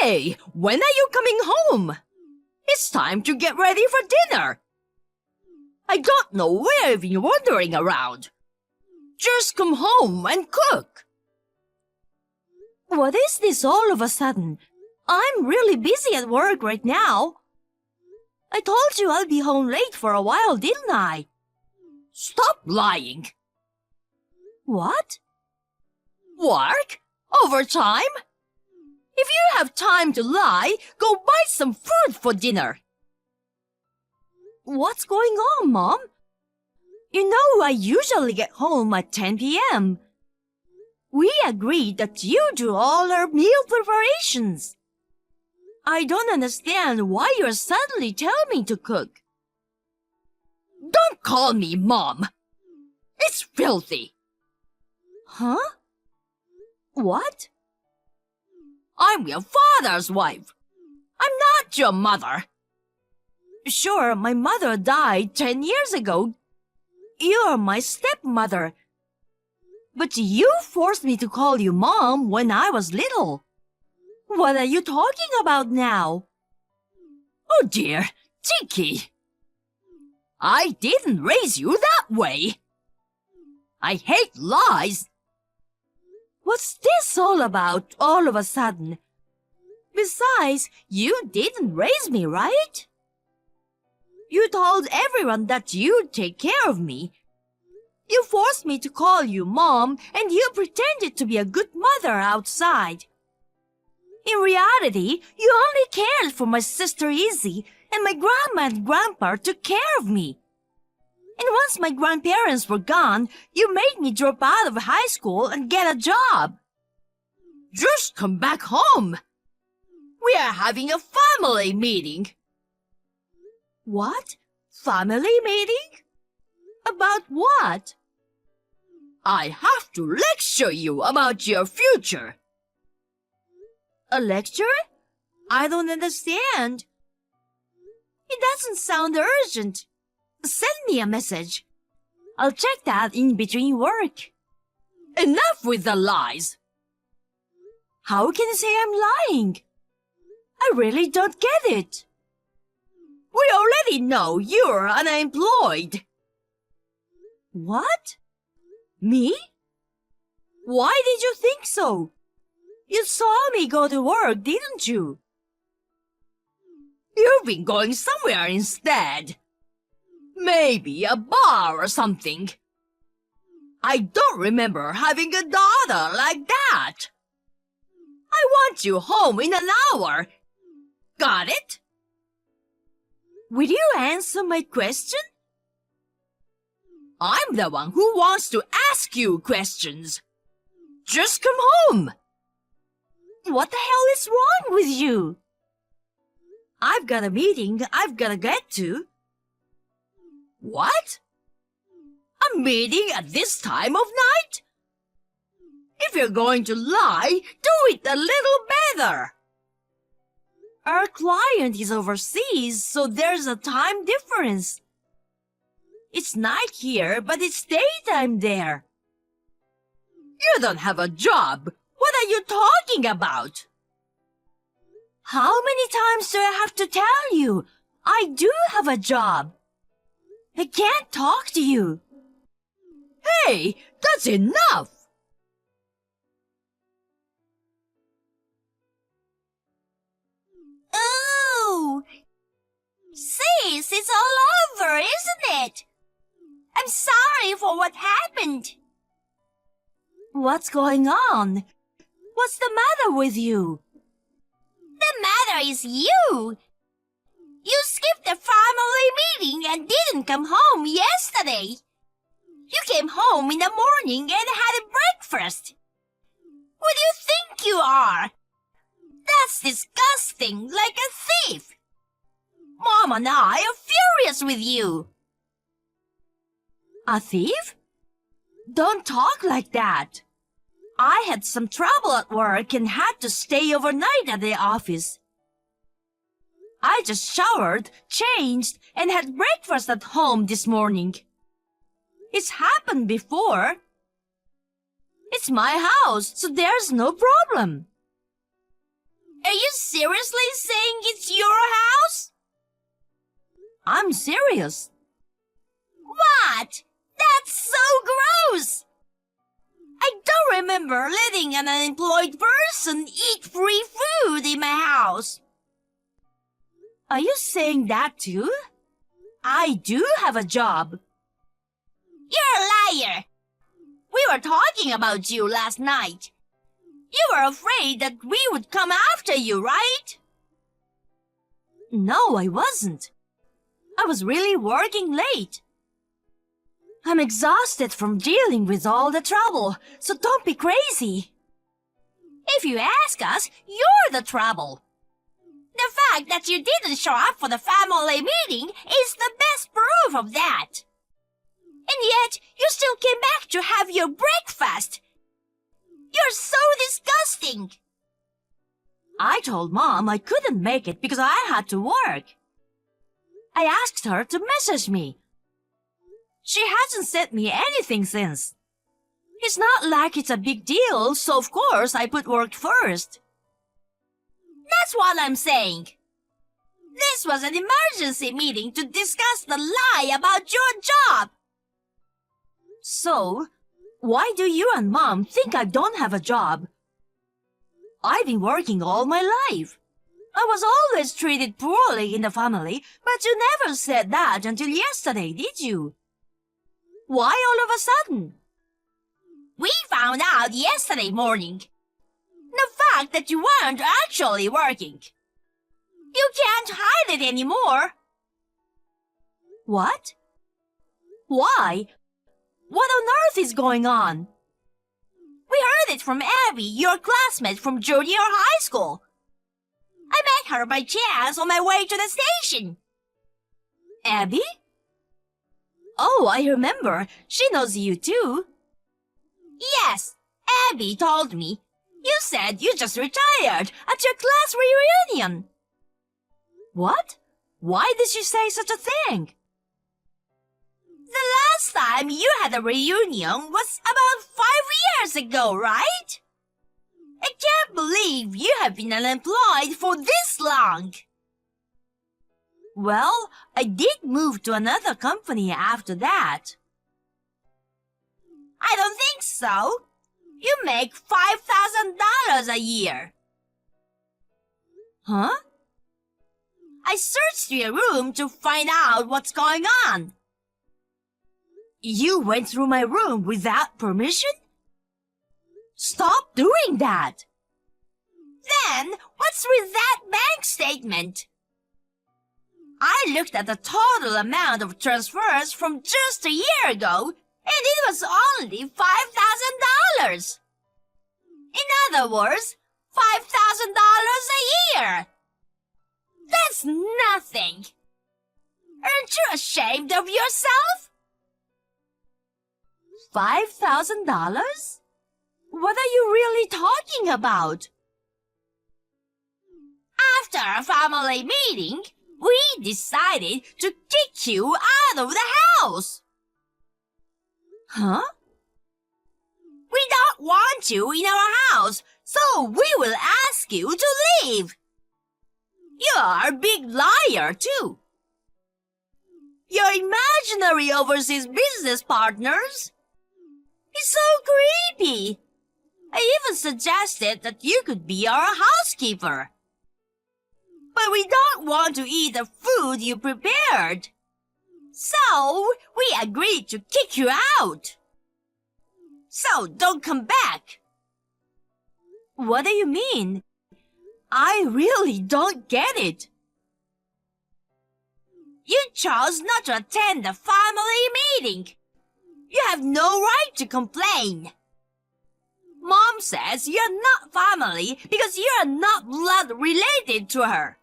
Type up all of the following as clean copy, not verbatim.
Hey, when are you coming home? It's time to get ready for dinner. I don't know where you've been wandering around. Just come home and cook. What is this all of a sudden? I'm really busy at work right now. I told you I'll be home late for a while, didn't I? Stop lying. What? Work? Overtime? If you have time to lie, go buy some food for dinner. What's going on, Mom? You know I usually get home at 10 p.m. We agreed that you do all our meal preparations. I don't understand why you're suddenly telling me to cook. Don't call me Mom. It's filthy. Huh? What? I'm your father's wife. I'm not your mother. Sure, my mother died 10 years ago. You're my stepmother. But you forced me to call you Mom when I was little. What are you talking about now? Oh dear, Tiki. I didn't raise you that way. I hate lies. What's this all about all of a sudden? Besides, you didn't raise me, right? You told everyone that you'd take care of me. You forced me to call you Mom, and you pretended to be a good mother outside. In reality, you only cared for my sister Izzy, and my grandma and grandpa took care of me. And once my grandparents were gone, you made me drop out of high school and get a job. Just come back home. We are having a family meeting. What? Family meeting? About what? I have to lecture you about your future. A lecture? I don't understand. It doesn't sound urgent. Send me a message. I'll check that in between work. Enough with the lies. How can you say I'm lying? I really don't get it. We already know you're unemployed. What? Me? Why did you think so? You saw me go to work, didn't you? You've been going somewhere instead. Maybe a bar or something. I don't remember having a daughter like that. I want you home in an hour. Got it? Will you answer my question? I'm the one who wants to ask you questions. Just come home. What the hell is wrong with you? I've got a meeting I've got to get to. What? A meeting at this time of night? If you're going to lie, do it a little better. Our client is overseas, so there's a time difference. It's night here, but it's daytime there. You don't have a job. What are you talking about? How many times do I have to tell you? I do have a job. I can't talk to you. Hey, that's enough. Oh, sis, it's all over, isn't it? I'm sorry for what happened. What's going on? What's the matter with you? The matter is you. You skipped the family meeting and didn't come home yesterday. You came home in the morning and had a breakfast. Who do you think you are? That's disgusting, like a thief. Mom and I are furious with you. A thief? Don't talk like that. I had some trouble at work and had to stay overnight at the office. I just showered, changed, and had breakfast at home this morning. It's happened before. It's my house, so there's no problem. Are you serious? seriously saying it's your house? I'm serious. What? That's so gross! I don't remember letting an unemployed person eat free food in my house. Are you saying that too? I do have a job. You're a liar. We were talking about you last night. You were afraid that we would come after you, right? No, I wasn't. I was really working late. I'm exhausted from dealing with all the trouble, so don't be crazy. If you ask us, you're the trouble. The fact that you didn't show up for the family meeting is the best proof of that. And yet, you still came back to have your breakfast. You're so disgusting. I told Mom I couldn't make it because I had to work. I asked her to message me. She hasn't sent me anything since. It's not like it's a big deal, so of course I put work first. That's what I'm saying. This was an emergency meeting to discuss the lie about your job. So, why do you and Mom think I don't have a job? I've been working all my life. I was always treated poorly in the family, but you never said that until yesterday, did you? Why all of a sudden? We found out yesterday morning. The fact that you weren't actually working. You can't hide it anymore. What? Why? What on earth is going on? We heard it from Abby, your classmate from junior high school. I met her by chance on my way to the station. Abby? Oh, I remember. She knows you too. Yes, Abby told me. You said you just retired at your class reunion. What? Why did she say such a thing? The last time you had a reunion was about 5 years ago, right? I can't believe you have been unemployed for this long. Well, I did move to another company after that. I don't think so. You make $5,000 a year. Huh? I searched your room to find out what's going on. You went through my room without permission? Stop doing that! Then, what's with that bank statement? I looked at the total amount of transfers from just a year ago, and it was only $5,000. In other words, $5,000 a year. That's nothing. Aren't you ashamed of yourself? $5,000? What are you really talking about? After a family meeting, we decided to kick you out of the house. Huh? We don't want you in our house, so we will ask you to leave. You're a big liar, too. Your imaginary overseas business partners? It's so creepy. I even suggested that you could be our housekeeper. But we don't want to eat the food you prepared. So, we agreed to kick you out. So, don't come back. What do you mean? I really don't get it. You chose not to attend the family meeting. You have no right to complain. Mom says you're not family because you're not blood related to her.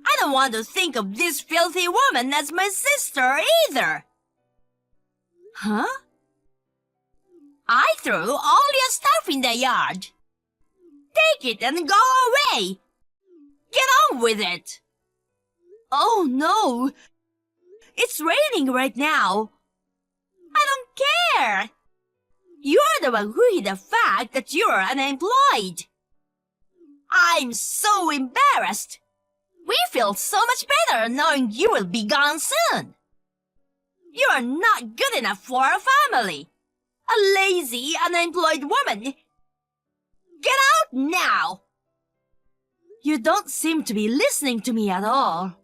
I don't want to think of this filthy woman as my sister either. Huh? I threw all your stuff in the yard. Take it and go away. Get on with it. Oh no! It's raining right now. I don't care. You're the one who hid the fact that you're unemployed. I I'm so embarrassed. We feel so much better knowing you will be gone soon. You are not good enough for our family. A lazy, unemployed woman. Get out now! You don't seem to be listening to me at all.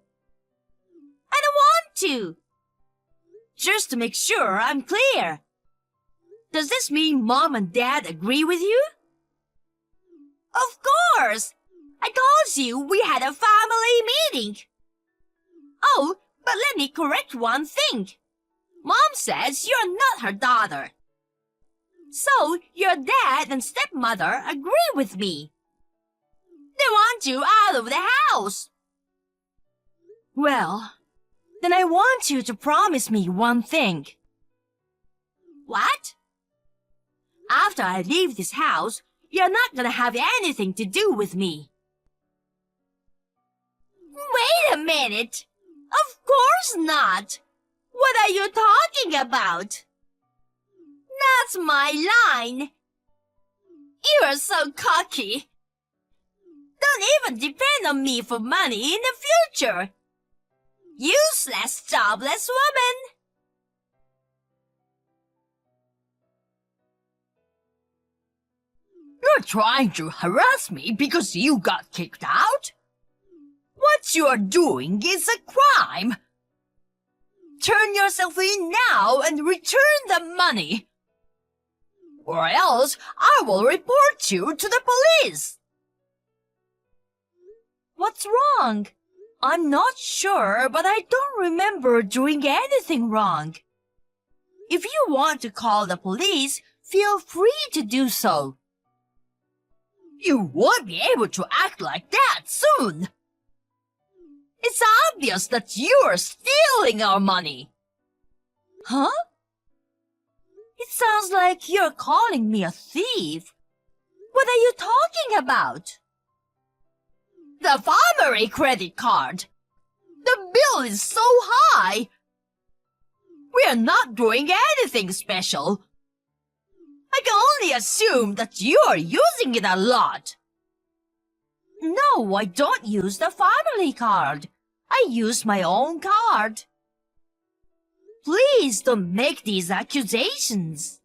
I don't want to. Just to make sure I'm clear. Does this mean Mom and Dad agree with you? Of course! I told you we had a family meeting. Oh, but let me correct one thing. Mom says you're not her daughter. So, your dad and stepmother agree with me. They want you out of the house. Well, then I want you to promise me one thing. What? After I leave this house, you're not gonna have anything to do with me. Wait a minute. Of course not. What are you talking about? That's my line. You're so cocky. Don't even depend on me for money in the future. Useless, jobless woman. You're trying to harass me because you got kicked out? What you're doing is a crime. Turn yourself in now and return the money. Or else I will report you to the police. What's wrong? I'm not sure, but I don't remember doing anything wrong. If you want to call the police, feel free to do so. You won't be able to act like that soon. It's obvious that you're stealing our money. Huh? It sounds like you're calling me a thief. What are you talking about? The family credit card. The bill is so high. We're not doing anything special. I can only assume that you're using it a lot. No, I don't use the family card. I use my own card. Please don't make these accusations.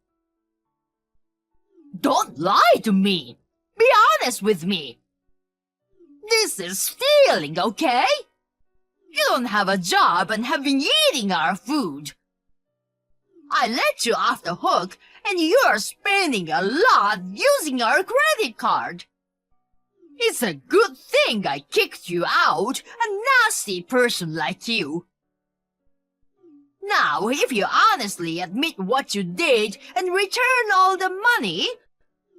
Don't lie to me. Be honest with me. This is stealing, okay? You don't have a job and have been eating our food. I let you off the hook and you're spending a lot using our credit card. It's a good thing I kicked you out, a nasty person like you. Now, if you honestly admit what you did and return all the money,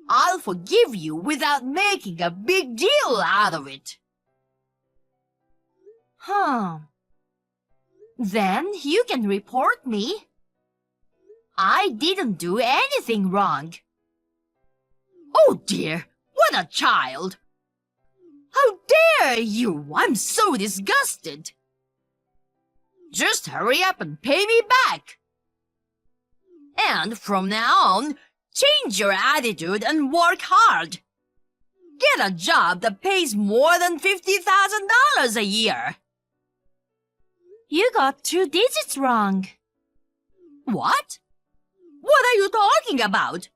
I'll forgive you without making a big deal out of it. Then you can report me. I didn't do anything wrong. Oh dear, what a child! How dare you! I'm so disgusted! Just hurry up and pay me back. And from now on, change your attitude and work hard. Get a job that pays more than $50,000 a year. You got 2 digits wrong. What? What are you talking about?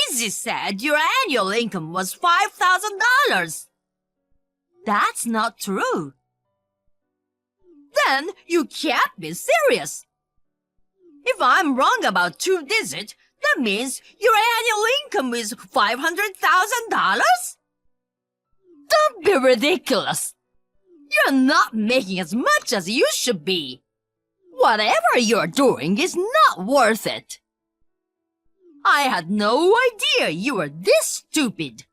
Izzy said your annual income was $5,000. That's not true. Then you can't be serious. If I'm wrong about 2 digits, that means your annual income is $500,000? Don't be ridiculous. You're not making as much as you should be. Whatever you're doing is not worth it. I had no idea you were this stupid.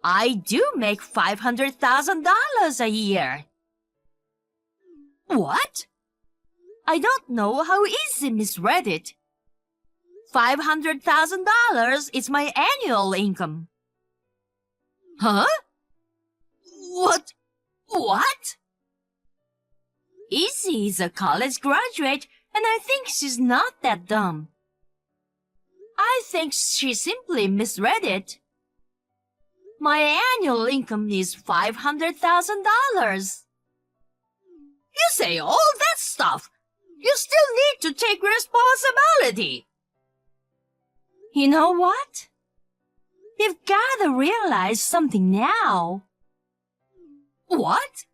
I do make $500,000 a year. What? I don't know how Izzy misread it. $500,000 is my annual income. Huh? What? Izzy is a college graduate, and I think she's not that dumb. I think she simply misread it. My annual income is $500,000. You say all that stuff. You still need to take responsibility. You know what? You've got to realize something now. What?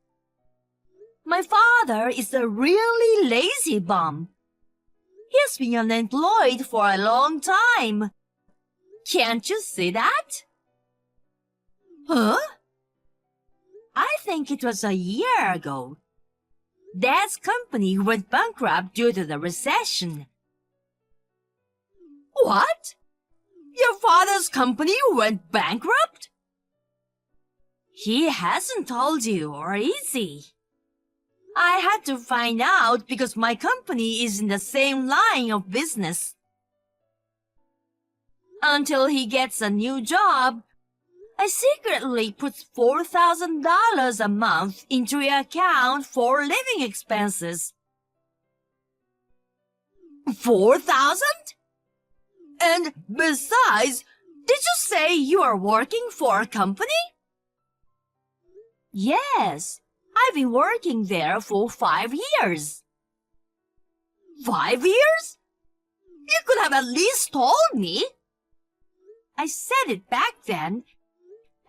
My father is a really lazy bum. He's been unemployed for a long time. Can't you see that? Huh? I think it was a year ago. Dad's company went bankrupt due to the recession. What? Your father's company went bankrupt? He hasn't told you, or is he? I had to find out because my company is in the same line of business. Until he gets a new job, I secretly put $4,000 a month into your account for living expenses. 4,000? And besides, did you say you are working for a company? Yes, I've been working there for 5 years. 5 years? You could have at least told me. I said it back then,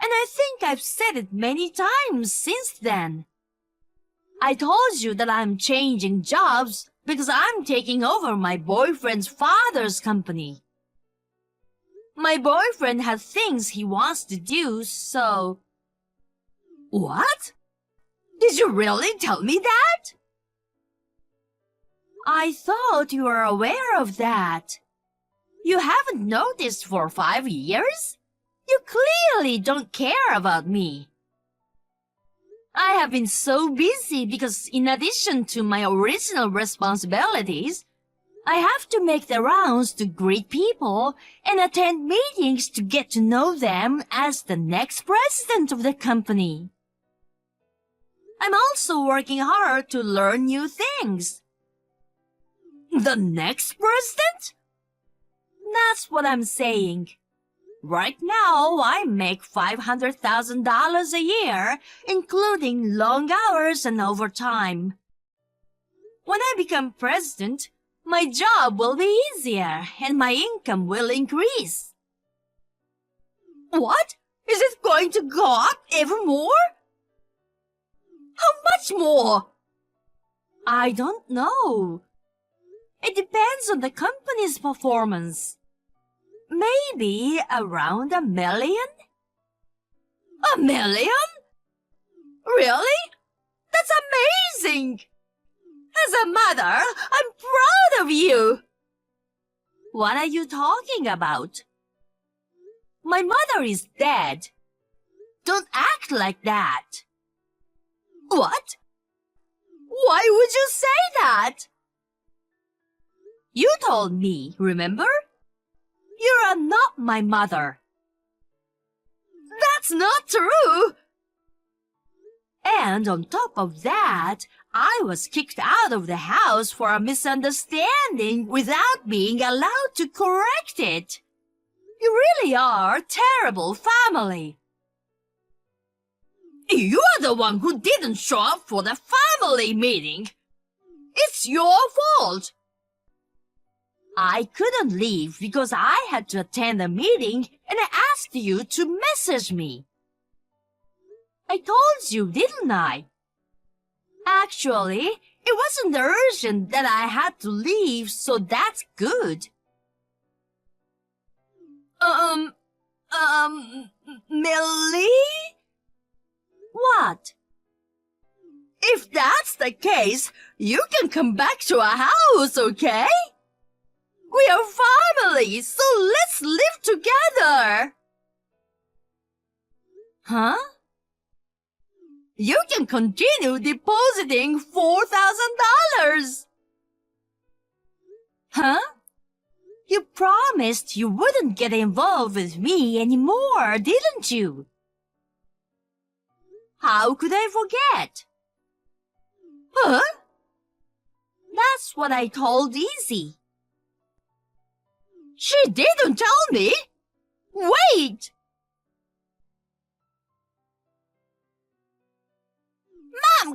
and I think I've said it many times since then. I told you that I'm changing jobs because I'm taking over my boyfriend's father's company. My boyfriend has things he wants to do, so... What? Did you really tell me that? I thought you were aware of that. You haven't noticed for 5 years? You clearly don't care about me. I have been so busy because in addition to my original responsibilities, I have to make the rounds to greet people and attend meetings to get to know them as the next president of the company. I'm also working hard to learn new things. The next president? That's what I'm saying. Right now, I make $500,000 a year, including long hours and overtime. When I become president, my job will be easier and my income will increase. What? Is it going to go up even more? How much more? I don't know. It depends on the company's performance. Maybe around $1 million? $1 million? Really? That's amazing! As a mother, I'm proud of you! What are you talking about? My mother is dead. Don't act like that. What? Why would you say that? You told me, remember? You're not my mother. That's not true! And on top of that, I was kicked out of the house for a misunderstanding without being allowed to correct it. You really are a terrible family. You are the one who didn't show up for the family meeting. It's your fault. I couldn't leave because I had to attend a meeting and I asked you to message me. I told you, didn't I? Actually, it wasn't urgent that I had to leave, so that's good. Millie? What? If that's the case, you can come back to our house, okay? We are family, so let's live together. Huh? You can continue depositing $4,000. Huh? You promised you wouldn't get involved with me anymore, didn't you? How could I forget? Huh? That's what I told Izzy. She didn't tell me. Wait!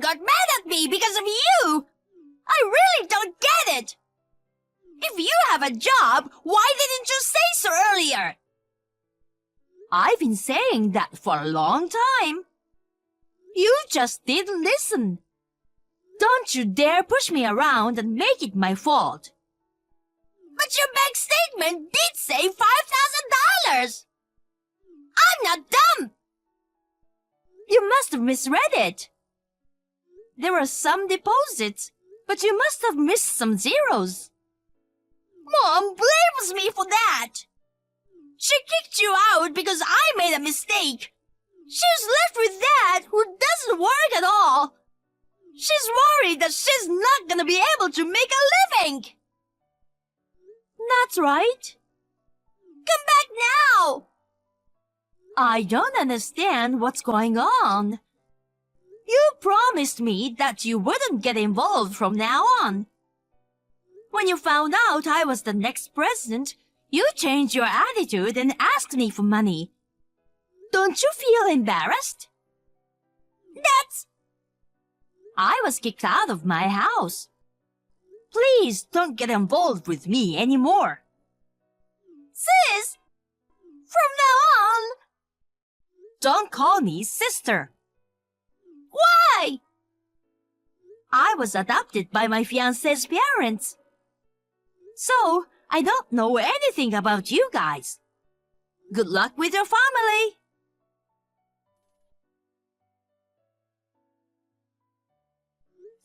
got mad at me because of you. I really don't get it. If you have a job, why didn't you say so earlier? I've been saying that for a long time. You just didn't listen. Don't you dare push me around and make it my fault. But your bank statement did say $5,000. I'm not dumb. You must have misread it. There were some deposits, but you must have missed some zeros. Mom blames me for that. She kicked you out because I made a mistake. She's left with Dad, who doesn't work at all. She's worried that she's not gonna be able to make a living. That's right. Come back now. I don't understand what's going on. You promised me that you wouldn't get involved from now on. When you found out I was the next president, you changed your attitude and asked me for money. Don't you feel embarrassed? I was kicked out of my house. Please don't get involved with me anymore. Sis, from now on, don't call me sister. why? I was adopted by my fiancé's parents. So, I don't know anything about you guys. Good luck with your family.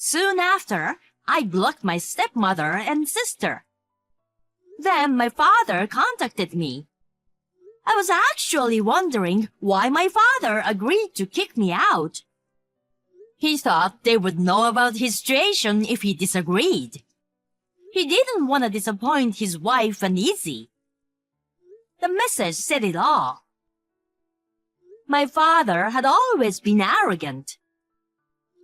Soon after, I blocked my stepmother and sister. Then my father contacted me. I was actually wondering why my father agreed to kick me out. He thought they would know about his situation if he disagreed. He didn't want to disappoint his wife and Izzy. The message said it all. My father had always been arrogant.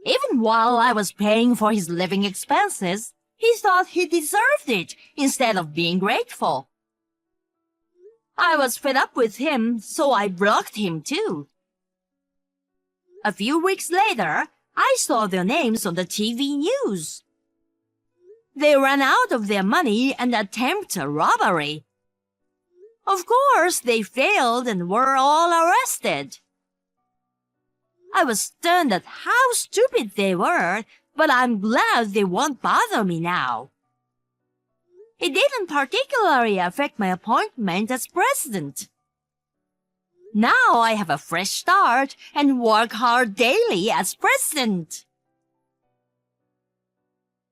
Even while I was paying for his living expenses, he thought he deserved it instead of being grateful. I was fed up with him, so I blocked him too. A few weeks later, I saw their names on the TV news. They ran out of their money and attempted a robbery. Of course, they failed and were all arrested. I was stunned at how stupid they were, but I'm glad they won't bother me now. It didn't particularly affect my appointment as president. Now I have a fresh start and work hard daily as president.